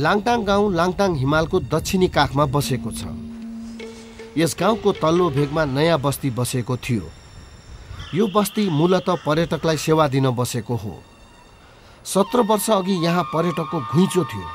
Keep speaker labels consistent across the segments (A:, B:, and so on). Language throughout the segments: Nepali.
A: लाङटाङ गाउँ लाङटाङ हिमालको दक्षिणी काखमा बसेको छ। यस गाउँको तल्लो भेगमा नयाँ बस्ती बसेको थियो। यो बस्ती मूलतः पर्यटकलाई सेवा दिन बसेको हो। 17 वर्ष अघि यहाँ पर्यटकको घुइँचो थियो।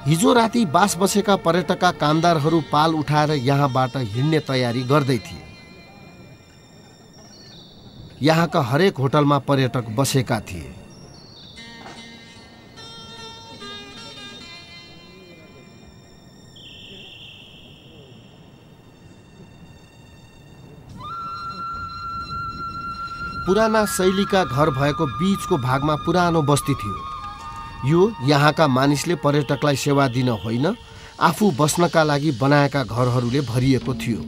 A: हिजो राति बास बसेका पर्यटकका कामदारहरू पाल उठाएर यहाँबाट हिँड्ने तयारी गर्दै थिए। यहाँका हरेक होटलमा पर्यटक बसेका थिए। पुराना शैलीका घर भएको बीचको भागमा पुरानो बस्ती थियो। यो यहाँका मानिसले पर्यटकलाई सेवा दिन होइन, आफू बस्नका लागि बनाएका घरहरूले भरिएको थियो।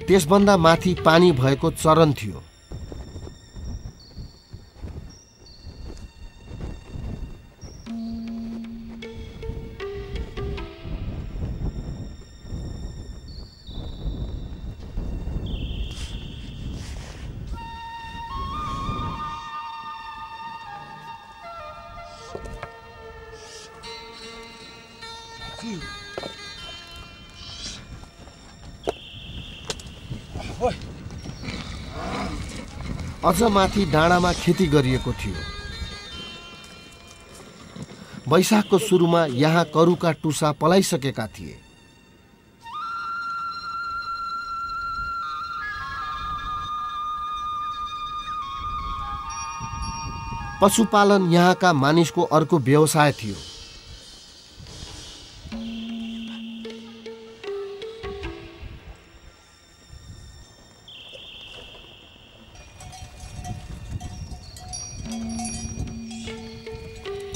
A: त्यसभन्दा माथि पानी भएको चरन थियो। अझ माथि डाँडामा खेती गरिएको थियो। वैशाखको सुरुमा यहाँ करुका टुसा पलाइसकेका थिए। पशुपालन यहाँका मानिसको अर्को व्यवसाय थियो।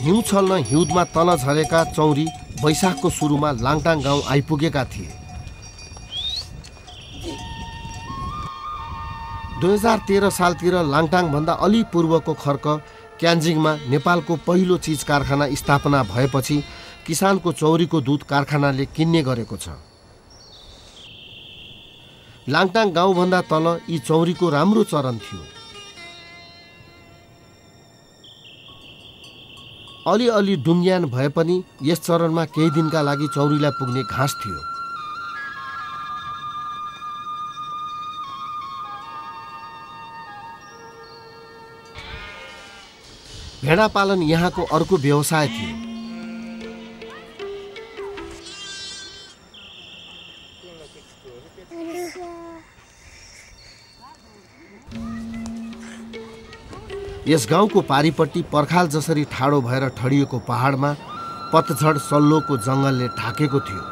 A: हिउँ छल्न हिउँदमा तल झरेका चौरी वैशाखको सुरुमा लाङटाङ गाउँ आइपुगेका थिए। 2013 सालतिर लाङटाङ भन्दा अलि पूर्वको खर्क क्यान्जिङमा नेपालको पहिलो चीज कारखाना स्थापना भएपछि किसानको चौरीको दुध कारखानाले किन्ने गरेको छ। लाङटाङ गाउँभन्दा तल यी चौरीको राम्रो चरन थियो। अलिअलि डुङ्ग्यान भए पनि यस चरणमा केही दिनका लागि चौरीलाई पुग्ने घाँस थियो। भेडा पालन यहाँको अर्को व्यवसाय थियो। यस गाउँको पारीपट्टि पर्खाल जसरी ठाडो भएर ठडिएको पहाडमा पतझड सल्लोको जङ्गलले ढाकेको थियो।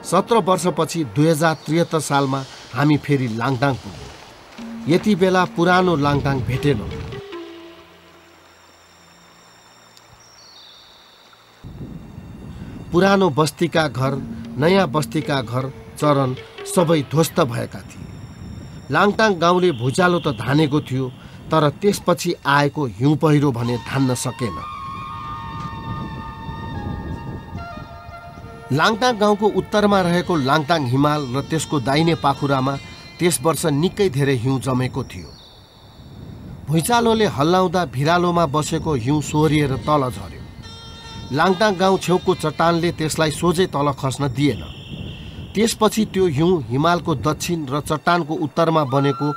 A: सत्र वर्षपछि 2073 सालमा हामी फेरि लाङटाङ पुग्यौँ। यति बेला पुरानो लाङटाङ भेटेनौँ। पुरानो बस्तीका घर, नयाँ बस्तीका घर, चरन सबै ध्वस्त भएका थिए। लाङटाङ गाउँले भुइँचालो त धानेको थियो, तर त्यसपछि आएको हिउँ पहिरो भने धान्न सकेन। लाङटाङ गाउँको उत्तरमा रहेको लाङटाङ हिमाल र त्यसको दाहिने पाखुरामा त्यस वर्ष निकै धेरै हिउँ जमेको थियो। भुइँचालोले हल्लाउँदा भिरालोमा बसेको हिउँ सोहोरिएर तल झर्यो। लाङटाङ गाउँ छेउको चट्टानले त्यसलाई सोझै तल खस्न दिएन। त्यसपछि त्यो हिउँ हिमालको दक्षिण र चट्टानको उत्तरमा बनेको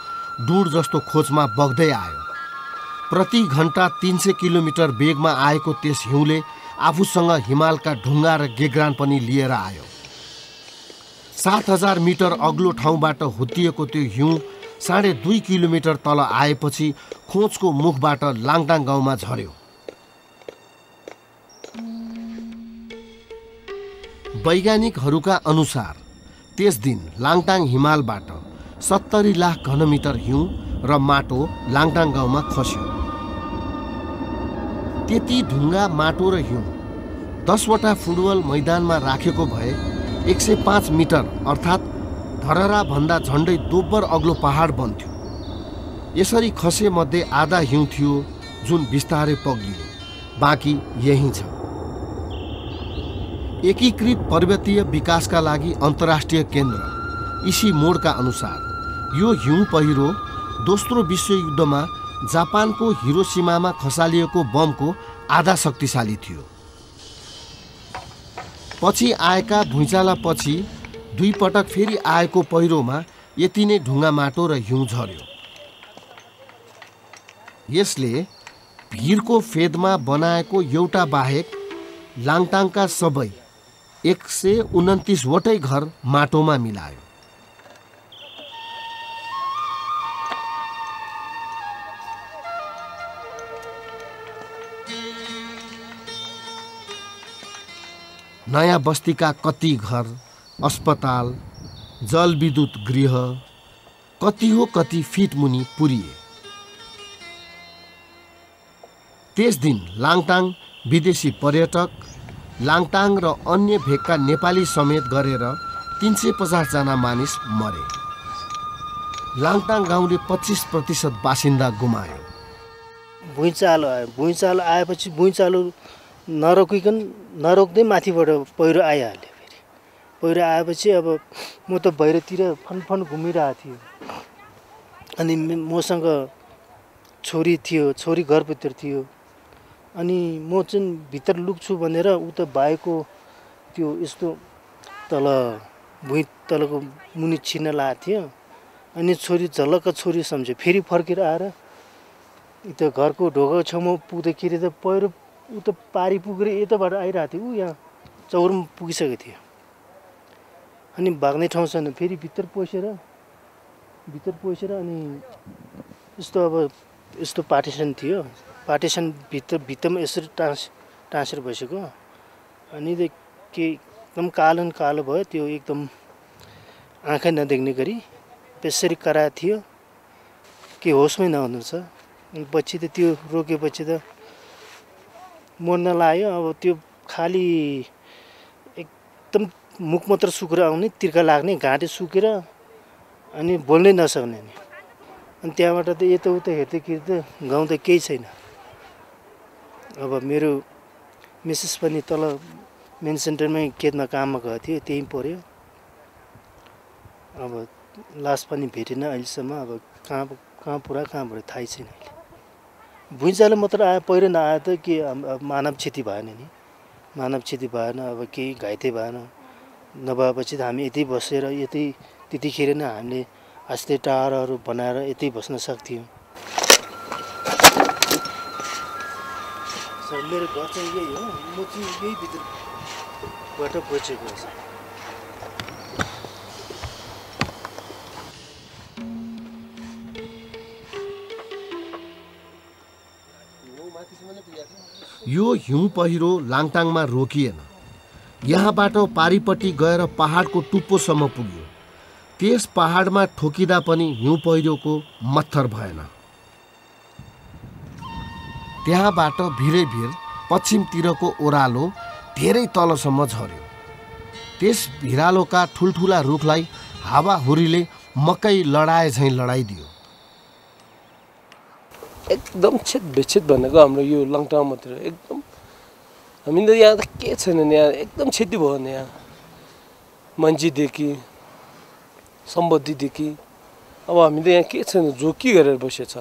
A: डुँड जस्तो खोजमा बग्दै आयो। प्रति घण्टा 300 किलोमिटर वेगमा आएको त्यस हिउँले आफूसँग हिमालका ढुङ्गा र गेग्रान पनि लिएर आयो। 7000 मिटर अग्लो ठाउँबाट हुत्तिएको त्यो हिउँ 2.5 किलोमिटर तल आएपछि खोजको मुखबाट लाङटाङ गाउँमा झर्यो। वैज्ञानिकहरूका अनुसार त्यस दिन लाङटाङ हिमालबाट 70 लाख घनमिटर हिउँ र माटो लाङटाङ गाउँमा खस्यो। त्यति ढुङ्गा, माटो र हिउँ 10 वटा फुटबल मैदानमा राखेको भए 105 मिटर अर्थात् धरहरा भन्दा झन्डै दोब्बर अग्लो पहाड बन्थ्यो। यसरी खसे मध्ये आधा हिउँ थियो जुन बिस्तारै पग्लियो, बाँकी यही छ। एकीकृत पर्वतीय विकासका लागि अन्तर्राष्ट्रिय केन्द्र इसी मोडका अनुसार यो हिउँ पहिरो दोस्रो विश्वयुद्धमा जापानको हिरोसिमामा खसालिएको बमको आधा शक्तिशाली थियो। पछि आएका भुइँचालोपछि 2 पटक फेरि आएको पहिरोमा यति नै ढुङ्गा माटो र हिउँ झर्यो। यसले भिरको फेदमा बनाएको एउटा बाहेक लाङटाङका सबै 129 वटै घर माटोमा मिलायो। नयाँ बस्तीका कति घर, अस्पताल, जलविद्युत गृह कति हो कति फिट मुनि पुरिए। त्यस दिन लाङटाङ विदेशी पर्यटक, लाङटाङ र अन्य भेगका नेपाली समेत गरेर 350 जना मानिस मरे। लाङटाङ गाउँले 25% बासिन्दा गुमायो।
B: भुइँचालो आयो। भुइँचालो आएपछि भुइँचालो नरोक्दै माथिबाट पहिरो आइहाल्यो। फेरि पहिरो आएपछि अब म त बाहिरतिर फनफन घुमिरहेको थिएँ। अनि मसँग छोरी थियो, छोरी घरभित्र थियो। अनि म चाहिँ भित्र लुक्छु भनेर उता बाइकको त्यो यस्तो तल भुइँ तलको मुनि छिर्न लागेको थियो। अनि छोरी झलक्क छोरी सम्झ्यो। फेरि फर्केर आएर त्यो घरको ढोका छेउमा पुग्दाखेरि त पहिरो उता पारी पुगेर यताबाट आइरहेको थियो। यहाँ चौरमा पुगिसकेको थियो। अनि भाग्ने ठाउँ छैन। फेरि भित्र पसेर अनि यस्तो अब यस्तो पार्टिसन थियो। पार्टिसन भित्रमा यसरी ट्रान्सफर भइसक्यो। अनि के एकदम कालो भयो। त्यो एकदम आँखै नदेख्ने गरी त्यसरी कराएको थियो कि होसमै नहुनु छ। पछि त त्यो रोकेपछि त मर्न लाग्यो। अब त्यो खाली एकदम मुख मात्र सुकेर आउने, तिर्खा लाग्ने, घाँटी सुकेर अनि बोल्नै नसक्ने। अनि त्यहाँबाट त यताउता हेर्दाखेरि त गाउँ त केही छैन। अब मेरो मिसेस पनि तल मेन सेन्टरमै खेतमा काममा गएको थियो, त्यहीँ पऱ्यो। अब लास पनि भेटेन अहिलेसम्म। अब कहाँ पुरा कहाँ भयो थाहै छैन अहिले। भुइँचालो मात्र आयो, पहिरो नआयो त के मानव क्षति भएन नि। मानव क्षति भएन, अब केही घाइते भएन। नभएपछि त हामी यतै बसेर त्यतिखेर नै हामीले आस्ते टारहरू बनाएर यतै बस्न सक्थ्यौँ। मेरो घर चाहिँ यही हो। म चाहिँ यही भित्रबाट बचेको छ।
A: यो हिउँ पहिरो लाङटाङमा रोकिएन। यहाँबाट पारिपट्टि गएर पहाडको टुप्पोसम्म पुग्यो। त्यस पहाडमा ठोकिँदा पनि हिउँ पहिरोको मत्थर भएन। त्यहाँबाट भिरै भिर पश्चिमतिरको ओह्रालो धेरै तलसम्म झर्यो। त्यस भिरालोका ठुल्ठुला रुखलाई हावाहुरीले मकै लडाए झैँ लडाइदियो।
C: एकदम छेद भनेको हाम्रो यो लाङटाङ मात्र। एकदम हामी त यहाँ त के छैन नि। यहाँ एकदम क्षति भयो नि। यहाँ मान्छेदेखि सम्पत्तिदेखि अब हामी त यहाँ के छैन, जोकी गरेर बसेछ।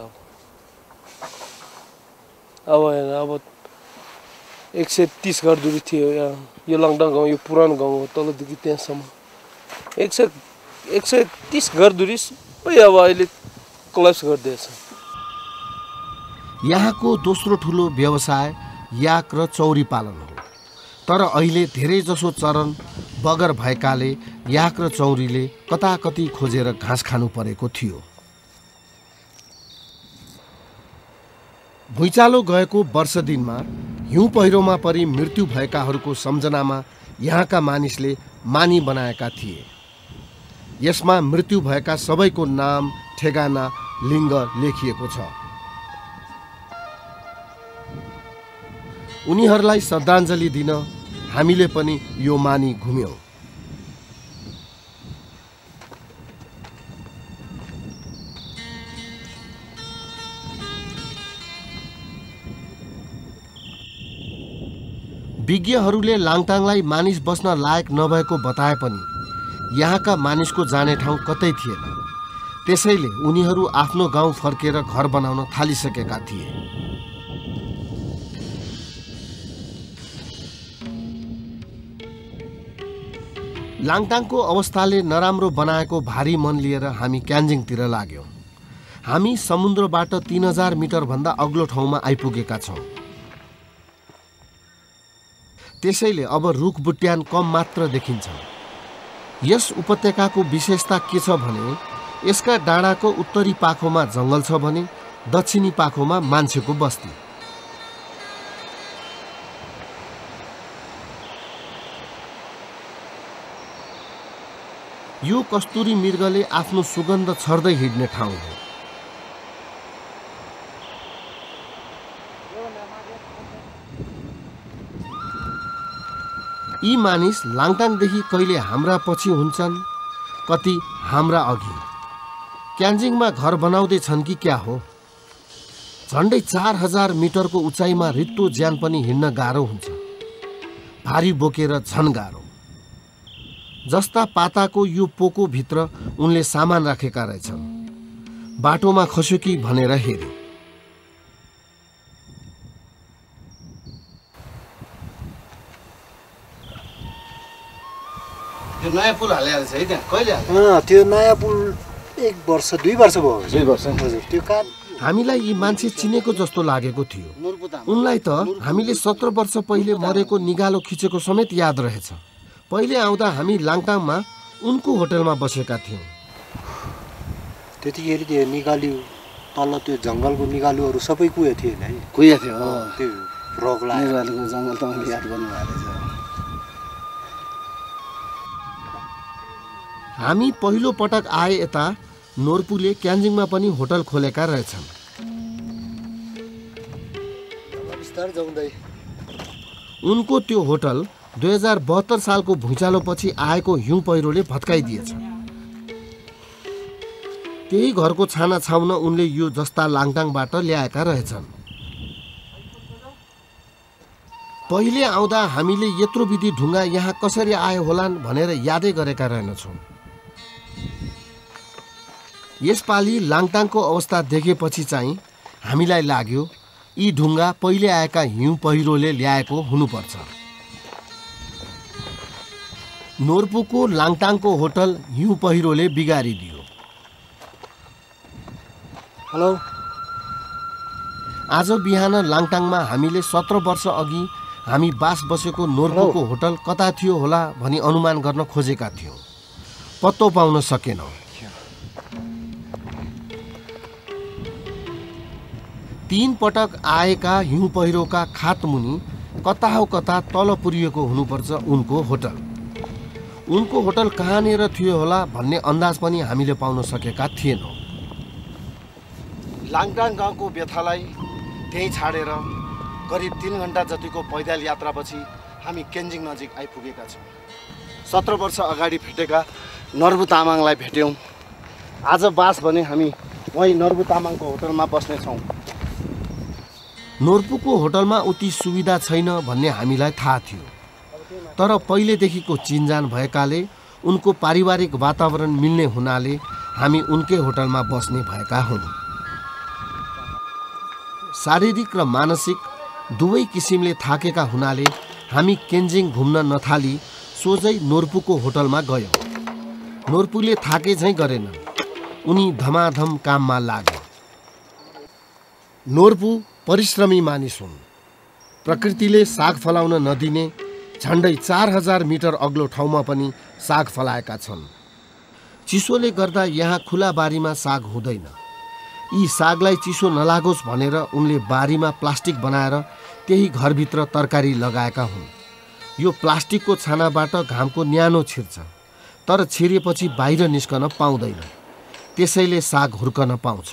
C: अब 130 घर दूरी थियो यहाँ। यो लाङटाङ गाउँ, यो पुरानो गाउँ हो, तलदेखि त्यहाँसम्म 130 घर दूरी सबै अब अहिले क्लस गरिदिएछ।
A: यहाँको दोस्रो ठुलो व्यवसाय याक र चौरी पालन हो। तर अहिले धेरै जसो चरण बगर भएकाले याक र चौरीले कताकति खोजेर घाँस खानु परेको थियो। भुइँचालो गएको वर्ष दिनमा हिउँ पहिरोमा परि मृत्यु भएकाहरूको सम्झनामा यहाँका मानिसले मानी बनाएका थिए। यसमा मृत्यु भएका सबैको नाम, ठेगाना, लिङ्ग लेखिएको छ। उनीहरूलाई श्रद्धाञ्जली दिन हामीले पनि यो मानी घुम्यौं। विज्ञहरूले लाङटाङलाई मानिस बस्न लायक नभएको बताए पनि यहाँका मानिसको जाने ठाउँ कतै थिएन। त्यसैले उनीहरू आफ्नो गाउँ फर्केर घर बनाउन थालिसकेका थिए। लाङटाङको अवस्थाले नराम्रो बनाएको भारी मन लिएर हामी क्यान्जिङतिर लाग्यौं। हामी समुद्रबाट 3000 मिटर भन्दा अग्लो ठाउँमा आइपुगेका छौं। त्यसैले अब रुख बुट्यान कम मात्र देखिन्छ। यस उपत्यकाको विशेषता के छ भने यसका डाँडाको उत्तरी पाखोमा जंगल छ भने दक्षिणी पाखोमा मान्छेको बस्ती। यो कस्तुरी मृगले आफ्नो सुगन्ध छर्दै हिँड्ने ठाउँ हो। यी मानिस लाङटाङदेखि कहिले हाम्रा पछि हुन्छन्, कति हाम्रा अघि। क्यान्जिङमा घर बनाउँदै छन् कि क्या हो? झन्डै 4000 मिटरको उचाइमा रित्तो ज्यान पनि हिँड्न गाह्रो हुन्छ। भारी बोकेर झन गाह्रो। जस्ता पाताको यो पोको भित्र उनले सामान राखेका रहेछन्। बाटोमा खस्यो कि भनेर हेरे।
D: त्यो नयाँ पुल हालेको छ है त्यहाँ? कहिले हाल्यो?
B: त्यो नयाँ पुल 1 वर्ष 2 वर्ष भयो।
D: 2 वर्ष
B: हजुर। त्यो काम
A: हामीलाई यी मान्छे चिनेको जस्तो लागेको थियो। उनलाई त हामीले 17 वर्ष पहिले मरेको निगालो खिचेको समेत याद रहेछ। पहिले आउँदा हामी लाङटाङमा उनको होटलमा बसेका थियौँ।
B: त्यतिखेर त्यो निगाल्यो तल त्यो जङ्गलको निगालुहरू सबै कुहे थिए है।
D: कुहिया थियो।
B: त्यो रोग लाग्यो।
D: निगालुको जङ्गल त मैले याद गर्नु भएको छ।
A: हामी पहिलो पटक आए यता नोर्पुले क्यान्जिङमा पनि होटल खोलेका रहेछन्। उनको त्यो होटल 2072 सालको भुइँचालोपछि आएको हिउँ पहिरोले भत्काइदिएछ। त्यही घरको छाना छाउन उनले यो जस्ता लाङटाङबाट ल्याएका रहेछन्। पहिले आउँदा हामीले यत्रो विधि ढुङ्गा यहाँ कसरी आयो होलान् भनेर यादै गरेका रहेनछौँ। यसपालि लाङटाङको अवस्था देखेपछि चाहिँ हामीलाई लाग्यो यी ढुङ्गा पहिले आएका हिउँ पहिरोले ल्याएको हुनुपर्छ। नोर्पुको लाङटाङको होटल हिउँ पहिरोले बिगारिदियो।
B: हेलो।
A: आज बिहान लाङटाङमा हामीले 17 वर्ष अघि हामी बास बसेको नोर्पुको होटल कता थियो होला भनी अनुमान गर्न खोजेका थियौँ। पत्तो पाउन सकेनौँ। 3 पटक आएका हिउँ पहिरोका खातमुनि कता हो कता तल पुरिएको हुनुपर्छ उनको होटल। उनको होटल कहाँनिर थियो होला भन्ने अन्दाज पनि हामीले पाउन सकेका थिएनौँ।
D: लाङटाङ गाउँको व्यथालाई त्यहीँ छाडेर करिब 3 घण्टा जतिको पैदल यात्रापछि हामी क्यान्जिङ नजिक आइपुगेका छौँ। 17 वर्ष अगाडि भेटेका नर्बु तामाङलाई भेट्यौँ। आज बास भने हामी वहीँ नर्बु तामाङको होटलमा बस्नेछौँ।
A: नोर्पुको होटलमा उति सुविधा छैन भन्ने हामीलाई थाहा थियो। तर पहिलेदेखिको चिनजान भएकाले उनको पारिवारिक वातावरण मिल्ने हुनाले हामी उनकै होटलमा बस्ने भएका हौँ। शारीरिक र मानसिक दुवै किसिमले थाकेका हुनाले हामी क्यान्जिङ घुम्न नथाली सोझै नोर्पुको होटलमा गयौँ। नोर्पुले थाके झैँ गरेनन्। उनी धमाधम काममा लागे। नोर्पु परिश्रमी मानिस हुन्। प्रकृतिले साग फलाउन नदिने झन्डै 4000 मिटर अग्लो ठाउँमा पनि साग फलाएका छन्। चिसोले गर्दा यहाँ खुला बारीमा साग हुँदैन। यी सागलाई चिसो नलागोस् भनेर उनले बारीमा प्लास्टिक बनाएर त्यही घरभित्र तरकारी लगाएका हुन्। यो प्लास्टिकको छानाबाट घामको न्यानो छिर्छ, तर छिरेपछि बाहिर निस्कन पाउँदैन। त्यसैले साग हुर्कन पाउँछ।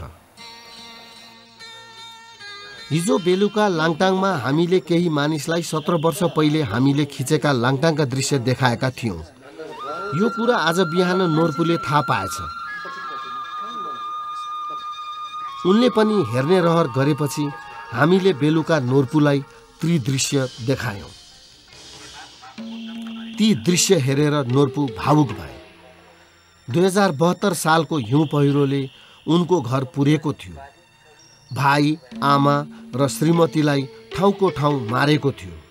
A: हिजो बेलुका लाङटाङमा हामीले केही मानिसलाई 17 वर्ष पहिले हामीले खिचेका लाङटाङका दृश्य देखाएका थियौँ। यो कुरा आज बिहान नोर्पुले थाहा पाएछ। उनले पनि हेर्ने रहर गरेपछि हामीले बेलुका नोर्पुलाई ती दृश्य देखायौँ। ती दृश्य हेरेर नोर्पु भावुक भए। 2072 सालको हिउँ पहिरोले उनको घर पुरेको थियो। भाइ, आमा र श्रीमतीलाई ठाउँको ठाउँ मारेको थियो।